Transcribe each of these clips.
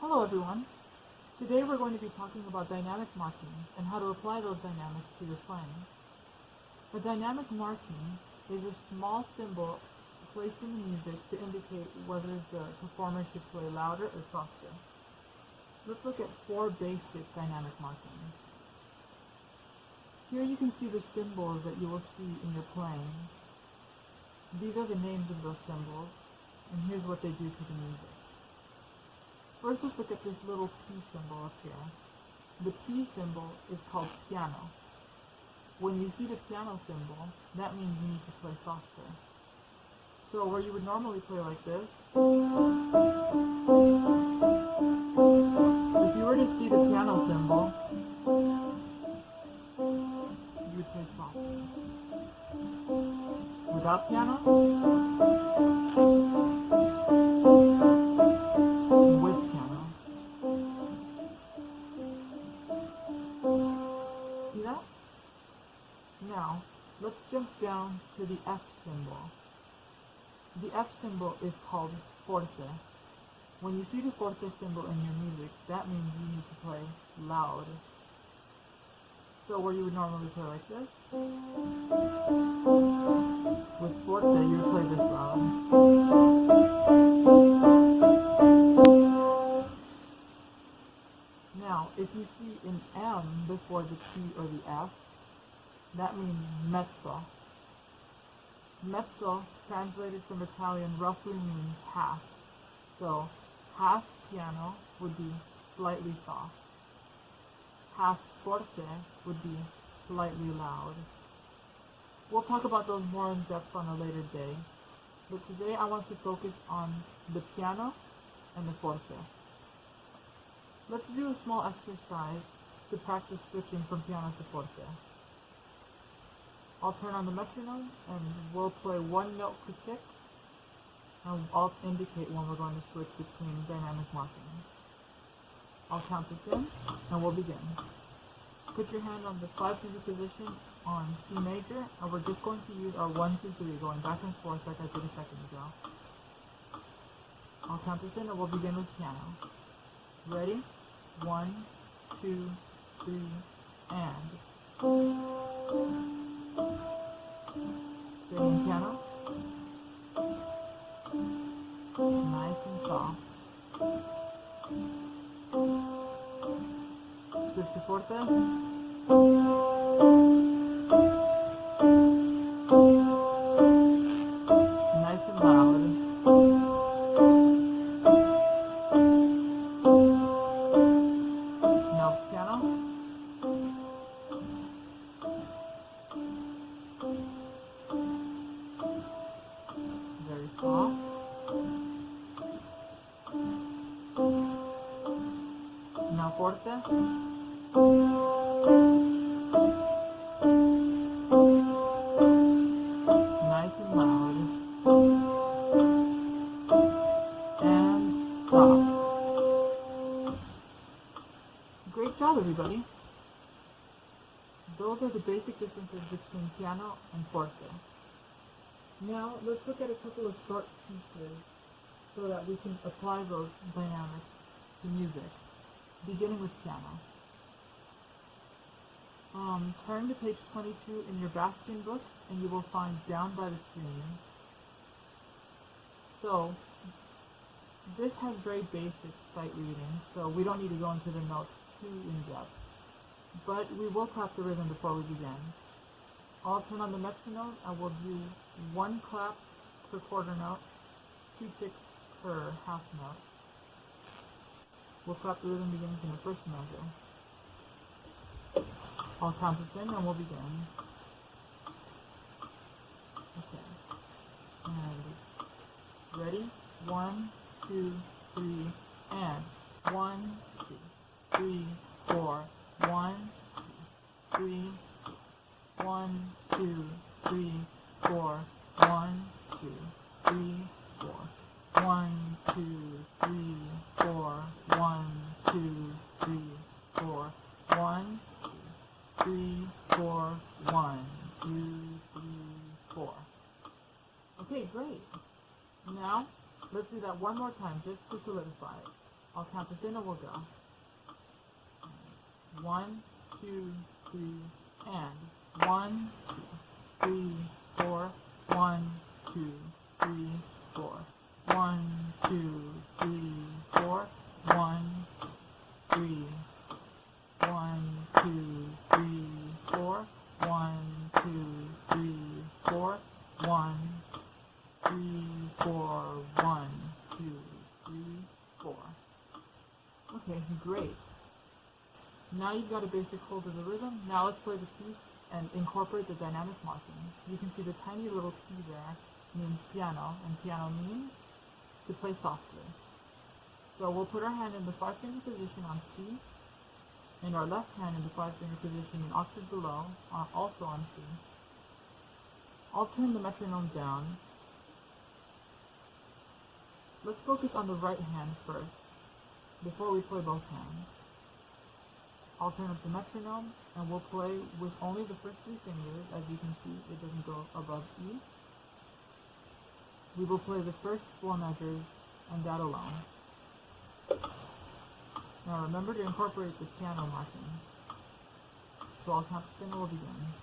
Hello everyone. Today we're going to be talking about dynamic marking and how to apply those dynamics to your playing. A dynamic marking is a small symbol placed in the music to indicate whether the performer should play louder or softer. Let's look at 4 basic dynamic markings. Here you can see the symbols that you will see in your playing. These are the names of those symbols, and here's what they do to the music. First, let's look at this little P symbol up here. The P symbol is called piano. When you see the piano symbol, that means you need to play softer. So where you would normally play like this, if you were to see the piano symbol, you would play softer. Without piano, with piano. See that? Now, let's jump down to the F symbol. The F symbol is called forte. When you see the forte symbol in your music, that means you need to play loud. So where you would normally play like this, with forte you would play this loud. Now, if you see an M before the T or the F, that means mezzo. Mezzo, translated from Italian, roughly means half. So, half piano would be slightly soft. Half forte would be slightly loud. We'll talk about those more in depth on a later day, but today I want to focus on the piano and the forte. Let's do a small exercise to practice switching from piano to forte. I'll turn on the metronome and we'll play one note per tick, and I'll indicate when we're going to switch between dynamic markings. I'll count this in and we'll begin. Put your hand on the 5-finger position on C major, and we're just going to use our 1, 2, 3 going back and forth like I did a second ago. I'll count this in and we'll begin with piano. Ready? 1, 2, 3, and. Singing piano. Nice and soft. Switch to forte. Nice and loud. Now piano. Very soft. Now forte. Nice and loud. And stop. Great job, everybody. Those are the basic differences between piano and forte. Now, let's look at a couple of short pieces so that we can apply those dynamics to music, beginning with piano. Turn to page 22 in your Bastion books and you will find Down by the Stream. So, this has very basic sight reading, so we don't need to go into the notes too in depth. But we will clap the rhythm before we begin. I'll turn on the metronome and we'll do 1 clap per quarter note, 2 ticks per half note. We'll clap the rhythm beginning from the first measure. I'll count this in and we'll begin. Okay. And ready? 1, 2, 3, and 1, 2, 3, 4. 1, 2, 3, 1, 2, 3, 4. 1, 2, 3, 4. 1, 2, 3, 4. 1, 2, 3, 4. 1, 2, 3, 4. 1, 2, 3, 4. Okay, great. Now, let's do that one more time just to solidify it. I'll count us in and we'll go. 1, 2, 3, and 1, 2, 3, 4. 1, 2, 3, 4. 1, 2, 3, 4. 1, 3. 1, 2, 3, 4. 1, 2, 3, 4. 1, 3, 4. 1, 2, 3, 4. Okay, great. Now you've got a basic hold of the rhythm. Now let's play the piece and incorporate the dynamic marking. You can see the tiny little P there means piano, and piano means to play softly. So we'll put our hand in the 5-finger position on C, and our left hand in the 5-finger position an octave below, also on C. I'll turn the metronome down. Let's focus on the right hand first, before we play both hands. I'll turn up the metronome, and we'll play with only the first 3 fingers. As you can see, it doesn't go above E. We will play the first 4 measures, and that alone. Now remember to incorporate the piano marking. So I'll count the and we'll begin.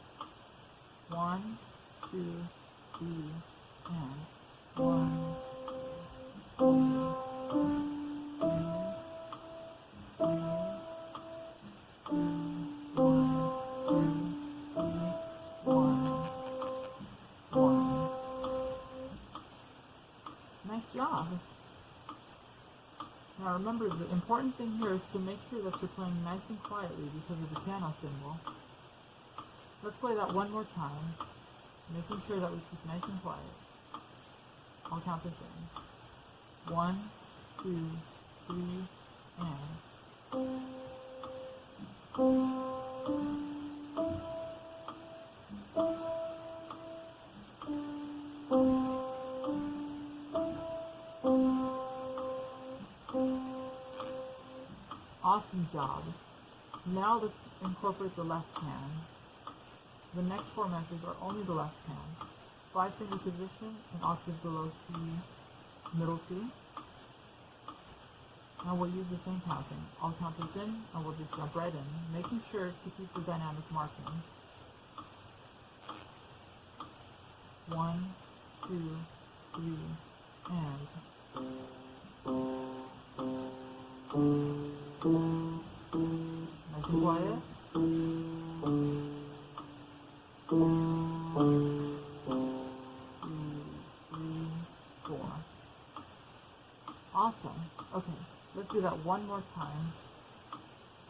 1, 2, 3, and 1, 2, 1. Nice job. Now remember, the important thing here is to make sure that you're playing nice and quietly because of the piano symbol. Let's play that one more time, making sure that we keep nice and quiet. I'll count this in. 1, 2, 3, and... Awesome job. Now let's incorporate the left hand. The next 4 measures are only the left hand. 5-finger position, an octave below C, middle C. Now we'll use the same counting. I'll count this in, and we'll just jump right in, making sure to keep the dynamic marking. 1, 2, 3, and... Nice and quiet. 2, 3, 4. Awesome. Okay, let's do that one more time.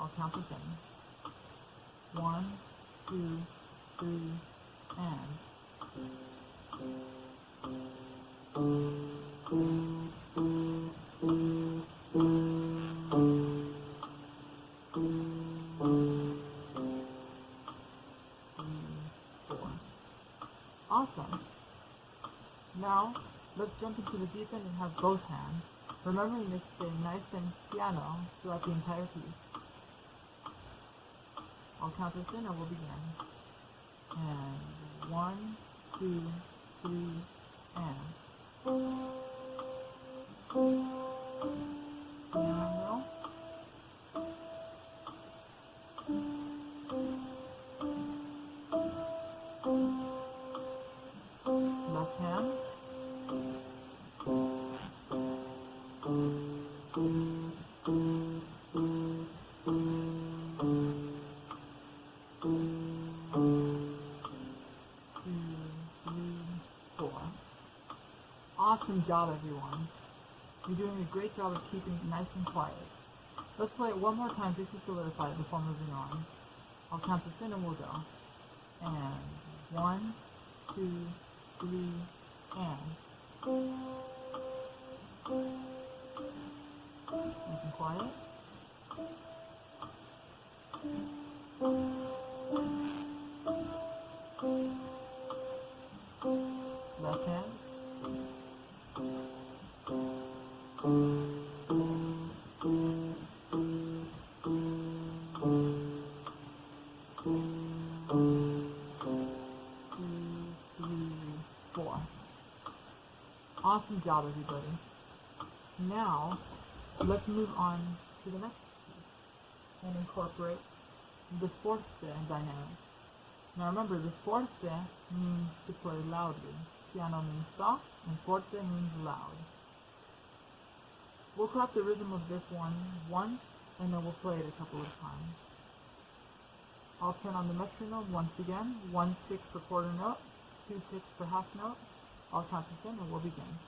I'll count this in. 1, 2, 3, and... Awesome. Now, let's jump into the deep end and have both hands, remembering to stay nice and piano throughout the entire piece. I'll count this in and we'll begin. And 1, 2, 3, and... Piano. Left hand. Awesome job, everyone. You're doing a great job of keeping it nice and quiet. Let's play it one more time just to solidify it before moving on. I'll count this in and we'll go. And 1, 2, 3, and... Nice and quiet. Left hand. Awesome job, everybody. Now, let's move on to the next piece and incorporate the forte dynamic. Now remember, the forte means to play loudly. Piano means soft, and forte means loud. We'll clap the rhythm of this one once, and then we'll play it a couple of times. I'll turn on the metronome once again. 1 tick per quarter note, 2 ticks per half note. I'll count this in and we'll begin.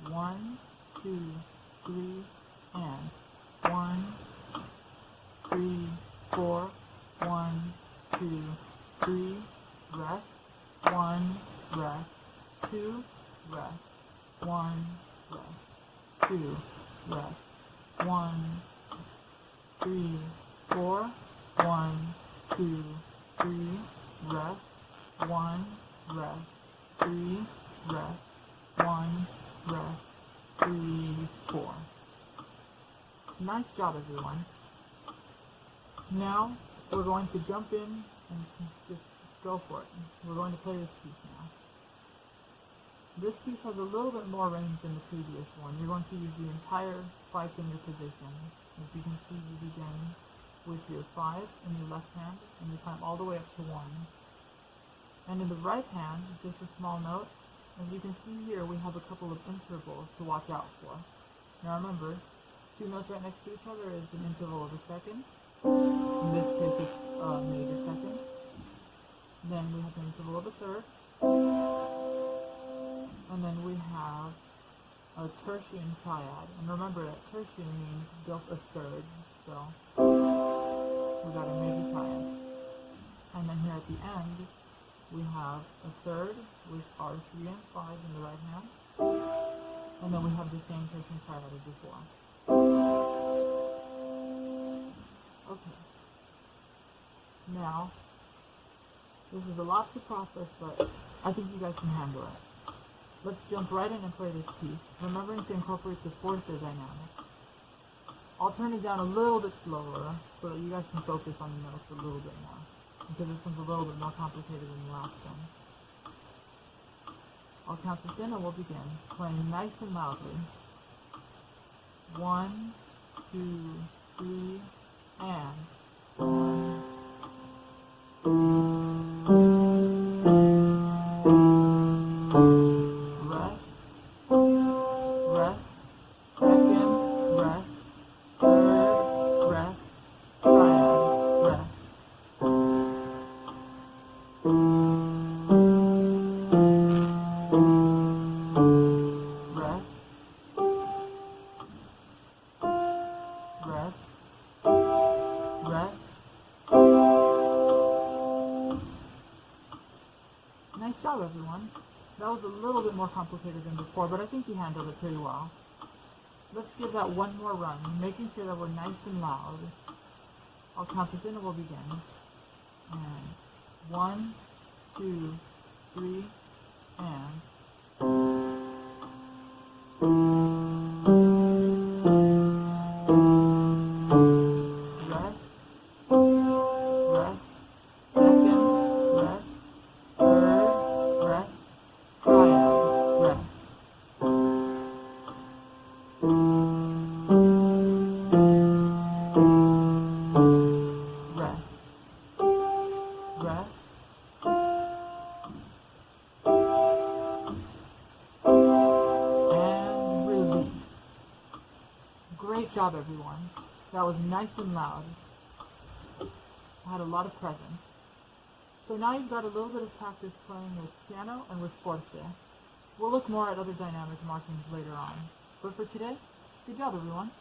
1, 2, 3, and 1, 3, 4, 1, 2, 3, rest, 1, rest, 2, rest, 1, rest, 2, rest, 1, 3, 4, 1, 2, 3, rest, 1, rest, 3, rest, 1, rest, 3, 4. Nice job, everyone. Now, we're going to jump in and just go for it. We're going to play this piece now. This piece has a little bit more range than the previous one. You're going to use the entire 5-finger position. As you can see, you begin with your 5 in your left hand, and you climb all the way up to 1. And in the right hand, just a small note. As you can see here, we have a couple of intervals to watch out for. Now remember, 2 notes right next to each other is an interval of a second. In this case, it's a major second. Then we have an interval of a third. And then we have a tertian triad. And remember that tertian means built a third. So we got a major triad. And then here at the end, we have a third with our 3 and 5 in the right hand. And then we have the same tertian triad as before. Okay. Now, this is a lot to process, but I think you guys can handle it. Let's jump right in and play this piece, remembering to incorporate the forte dynamic. I'll turn it down a little bit slower so that you guys can focus on the notes a little bit more, because this one's a little bit more complicated than the last one. I'll count this in and we'll begin, playing nice and loudly. 1, 2, 3, and 1, 2, rest, rest, second, rest, third, rest, triad, rest. Rest, rest. Nice job, everyone. That was a little bit more complicated than before, but I think you handled it pretty well. Let's give that one more run, making sure that we're nice and loud. I'll count this in and we'll begin. And 1, 2, 3, and rest, rest, second, rest, third, rest, triad, rest. Rest, rest, and release. Great job, everyone. That was nice and loud. I had a lot of presence. So now you've got a little bit of practice playing with piano and with forte. We'll look more at other dynamic markings later on. But for today, good job, everyone.